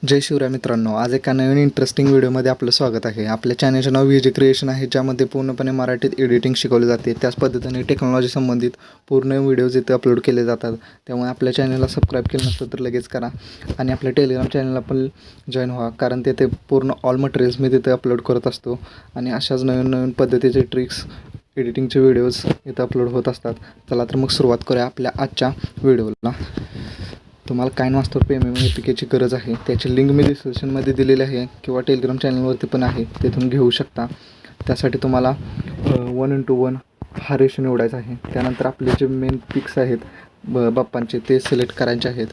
जय शिवराय मित्रांनो, आज एका नवीन इंटरेस्टिंग व्हिडिओमध्ये आपलं स्वागत आहे. आपल्या चॅनलचं नाव व्हीजे क्रिएशन आहे, ज्यामध्ये पूर्णपणे मराठीत एडिटिंग शिकवले जाते. त्याच पद्धतीने टेक्नॉलॉजी संबंधित पूर्ण व्हिडिओज इथे अपलोड केले जातात. त्यामुळे आपल्या चॅनलला सबस्क्राईब केलं नसतं तर लगेच करा आणि आपल्या टेलिग्राम चॅनलला पण जॉईन व्हा, कारण तेथे पूर्ण ऑल मटेरियल्स मी तिथे अपलोड करत असतो आणि अशाच नवीन नवीन पद्धतीचे ट्रिक्स एडिटिंगचे व्हिडिओज इथं अपलोड होत असतात. चला तर मग सुरुवात करूया आपल्या आजच्या व्हिडिओला. तुम्हाला काइन मास्टर पेमेंट एपीकेची गरज आहे. त्याची लिंक मी डिस्क्रिप्शनमध्ये दिलेली आहे किंवा टेलिग्राम चॅनलवरती पण आहे, तिथून घेऊ शकता. त्यासाठी तुम्हाला 1:1 हा रेशो निवडायचा आहे. त्यानंतर आपले जे मेन पिक्स आहेत बाप्पांचे ते सिलेक्ट करायचे आहेत.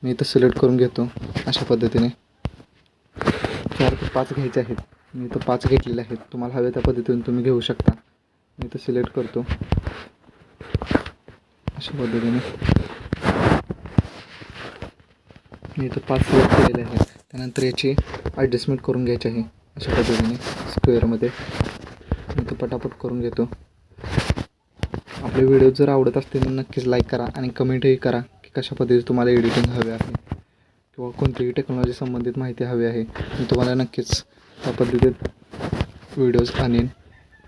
मी इथं सिलेक्ट करून घेतो. अशा पद्धतीने 4 ते 5 घ्यायचे आहेत. मी इथं 5 घेतलेले आहेत. तुम्हाला हवे त्या पद्धतीने तुम्ही घेऊ शकता. मी इथं सिलेक्ट करतो अशा पद्धतीने. मी इथं 5 सिलेक्ट केलेले आहे. त्यानंतर याची ॲडजस्टमेंट करून घ्यायची आहे अशा पद्धतीने स्क्वेअरमध्ये. मी इथं पटापट करून घेतो. आपले व्हिडिओ जर आवडत असतील तर नक्कीच लाईक करा आणि कमेंटही करा की कशा पद्धतीने तुम्हाला एडिटिंग हवे आहे किंवा कोणतीही टेक्नॉलॉजी संबंधित माहिती हवी आहे. मी तुम्हाला नक्कीच त्या पद्धतीत व्हिडिओज आणेन.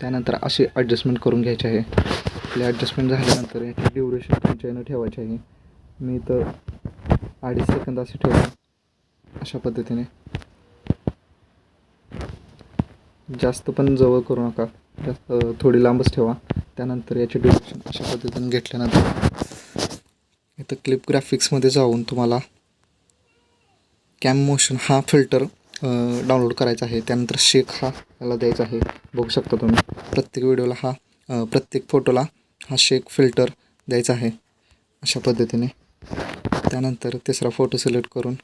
त्यानंतर अशी ॲडजस्टमेंट करून घ्यायची आहे. आपली ॲडजस्टमेंट झाल्यानंतर याची ड्युरेशन तुमच्या यानं ठेवायची आहे. मी इथं 2.5 सेकंद असे ठेवतो अशा पद्धतीने. जास्त पण जवळ करू नका, जास्त थोडी लांबच ठेवा. त्यानंतर याची ड्युरेशन अशा पद्धतीने घेतल्यानंतर इथं क्लिप ग्राफिक्समध्ये जाऊन तुम्हाला कॅम मोशन हा फिल्टर डाउनलोड करायचा आहे. त्यानंतर शेक हा याला द्यायचा आहे. बघू शकता तुम्ही प्रत्येक व्हिडिओला प्रत्येक फोटोला हा शेक फिल्टर द्यायचा आहे अशा पद्धतीने. त्यानंतर तिसरा फोटो सिलेक्ट करून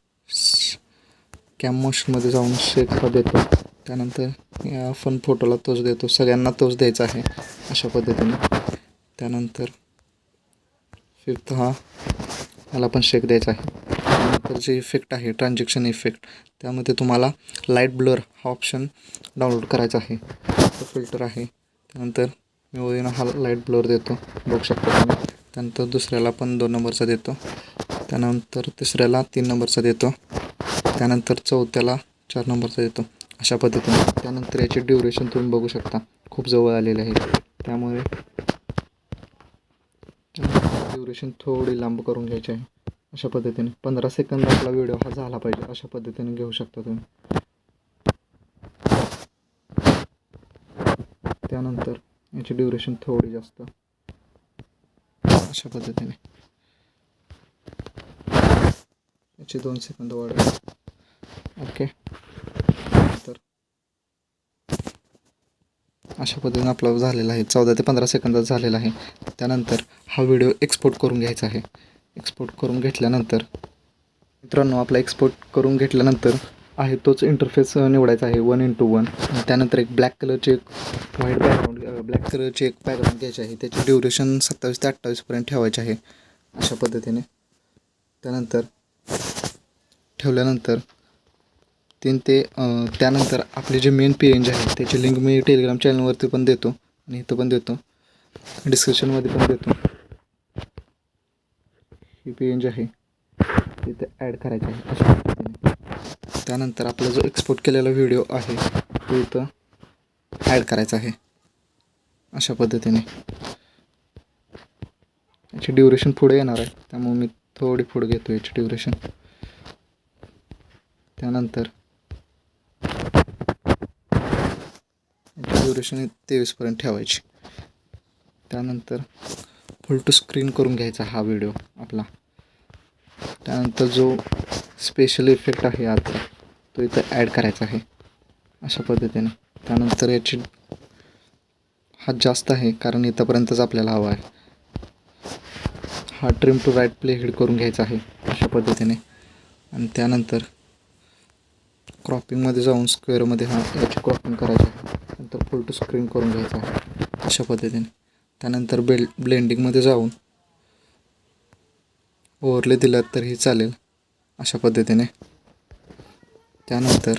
कॅम मोशनमध्ये जाऊन शेक हा देतो. त्यानंतर या फन फोटोला तोच देतो. सगळ्यांना तोच द्यायचा आहे अशा पद्धतीने. त्यानंतर 5th ह्याला पण शेक द्यायचा आहे. त्यानंतर जे इफेक्ट आहे ट्रान्झॅक्शन इफेक्ट, त्यामध्ये तुम्हाला लाईट ब्लर हा ऑप्शन डाउनलोड करायचा आहे. तो फिल्टर आहे. त्यानंतर मी वरून हा लाईट ब्लर देतो, बघू शकता तुम्ही. त्यानंतर दुसऱ्याला पण 2 नंबरचा देतो. त्यानंतर तिसऱ्याला 3 नंबरचा देतो. त्यानंतर चौथ्याला 4 नंबरचा देतो अशा पद्धतीने. त्यानंतर याची ड्युरेशन तुम्ही बघू शकता खूप जवळ आलेले आहे. त्यामुळे ड्युरेशन थोडी लांब करून घ्यायची आहे अशा पद्धतीने. 15 सेकंद आपला व्हिडिओ हा झाला पाहिजे अशा पद्धतीने घेऊ शकता तुम्ही. त्यानंतर याची ड्युरेशन थोडी जास्त अशा पद्धतीने. याची 2 सेकंद वाढवा. ओके. तर अशा पद्धतीने आपला झालेला आहे. 14 ते 15 सेकंदात झालेला आहे. त्यानंतर हा व्हिडिओ एक्सपोर्ट करून घ्यायचा आहे. एक्सपोर्ट करून घेतल्यानंतर मित्रांनो, आपला एक्सपोर्ट करून घेतल्यानंतर आहे तोच इंटरफेस निवडायचा आहे 1:1. त्यानंतर एक ब्लॅक कलरची एक बॅकग्राऊंड घ्यायची आहे. त्याची ड्युरेशन 27 ते 28पर्यंत ठेवायची आहे अशा पद्धतीने. त्यानंतर ठेवल्यानंतर त्यानंतर आपले जे मेन PNG आहे त्याची लिंक मी टेलिग्राम चॅनलवरती पण देतो आणि इथं पण देतो, डिस्क्रिप्शनमध्ये पण देतो. ही PNG आहे तिथे ॲड करायचं आहे अशा पद्धतीने. त्यानंतर आपला जो एक्सपोर्ट केलेला व्हिडिओ आहे तो इथं ॲड करायचा आहे अशा पद्धतीने. याची ड्युरेशन पुढे येणार आहे, त्यामुळे मी थोडी पुढे घेतो याची ड्युरेशन. त्यानंतर याची ड्युरेशन 23पर्यंत ठेवायची. त्यानंतर फुल टू स्क्रीन करून घ्यायचा हा व्हिडिओ आपला. त्यानंतर जो स्पेशल इफेक्ट आहे आजचा तो इथं ॲड करायचा आहे अशा पद्धतीने. त्यानंतर याची हा जास्त आहे कारण इथंपर्यंतच आपल्याला हवा आहे. हा trim to right play head करून घ्यायचा आहे अशा पद्धतीने. आणि त्यानंतर क्रॉपिंगमध्ये जाऊन स्क्वेअरमध्ये याची क्रॉपिंग करायची आहे. नंतर फुल टू स्क्रीन करून घ्यायचं आहे अशा पद्धतीने. त्यानंतर ब्लेंडिंगमध्ये जाऊन ओव्हरले दिलात तरीही चालेल अशा पद्धतीने. त्यानंतर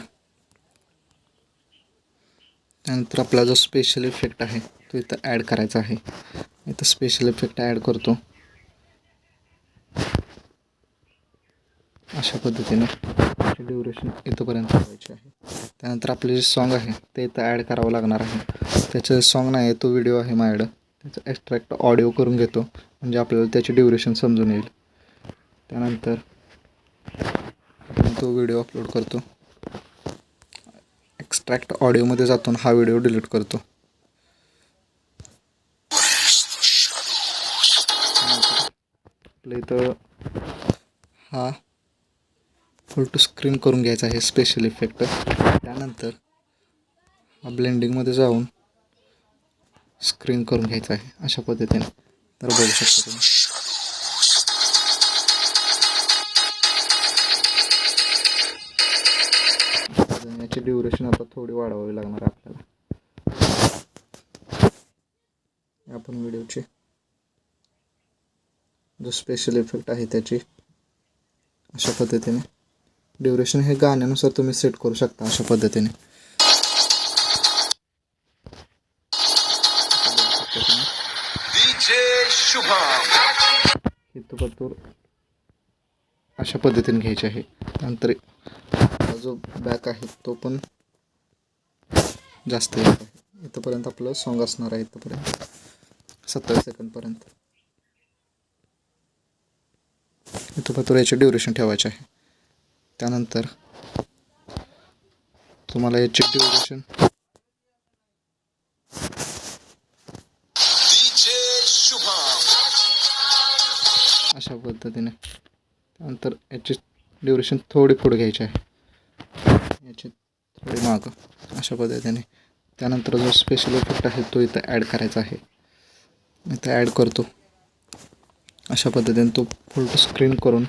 आपला जो स्पेशल इफेक्ट आहे तो इथं ॲड करायचा आहे. इथं स्पेशल इफेक्ट ॲड करतो अशा पद्धतीने. त्याची ड्युरेशन इथंपर्यंत ठेवायची आहे. त्यानंतर आपले जे सॉन्ग आहे ते इथं ॲड करावं लागणार आहे. त्याचं सॉन्ग नाही आहे, तो व्हिडिओ आहे माझ्याकडं. त्याचा एक्स्ट्रॅक्ट ऑडिओ करून घेतो म्हणजे आपल्याला त्याची ड्युरेशन समजून येईल. त्यानंतर तो व्हिडिओ अपलोड करतो. एक्स्ट्रॅक्ट ऑडिओमध्ये जातो हा व्हिडिओ डिलीट करतो. आपल्या इथं हा फुल टू स्क्रीन करून घ्यायचा आहे स्पेशल इफेक्ट. त्यानंतर हा ब्लेंडिंगमध्ये जाऊन स्क्रीन करून घ्यायचा आहे अशा पद्धतीने. तर बघू शकता तुम्ही. याची ड्युरेशन आता थोडी वाढवावी लागणार आपल्याला. आपण व्हिडिओची जो स्पेशल इफेक्ट आहे त्याची अशा पद्धतीने ड्युरेशन हे गाण्यानुसार तुम्ही सेट करू शकता अशा पद्धतीने. हेतुपतूर अशा पद्धतीने घ्यायचे आहे. नंतर जो बॅक आहे तो पण जास्त येत आहे. इथंपर्यंत आपलं सॉन्ग असणार आहे. इथंपर्यंत 27 सेकंदपर्यंत इथंपतूर याचे ड्युरेशन ठेवायचे आहे. त्यानंतर तुम्हाला याचे ड्युरेशन अशा पद्धतीने. त्यानंतर याची ड्युरेशन थोडी पुढे घ्यायची आहे, याची थोडी मागं अशा पद्धतीने. त्यानंतर जो स्पेशल इफेक्ट आहे तो इथं ॲड करायचा आहे. इथं ॲड करतो अशा पद्धतीने. तो फुल टू स्क्रीन करून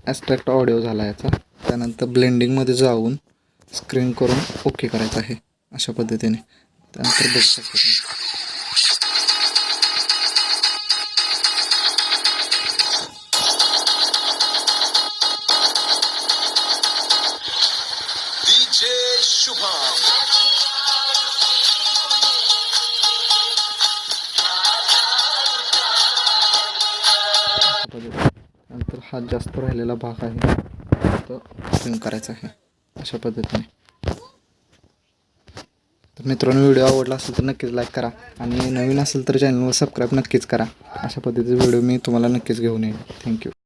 एक्स्ट्रॅक्ट ऑडिओ झाला याचा. त्यानंतर ब्लेंडिंगमध्ये जाऊन स्क्रीन करून ओके करायचं आहे अशा पद्धतीने. त्यानंतर बघू शकता तुम्ही. नंतर हा जास्त राहिलेला भाग आहे तो स्क्रीन करायचा आहे अशा पद्धतीने. तर मित्रांनो, व्हिडिओ आवडला असेल तर नक्कीच लाईक करा आणि नवीन असेल तर चॅनलवर सबस्क्राईब नक्कीच करा. अशा पद्धतीचे व्हिडिओ मी तुम्हाला नक्कीच घेऊन येईन. थँक्यू.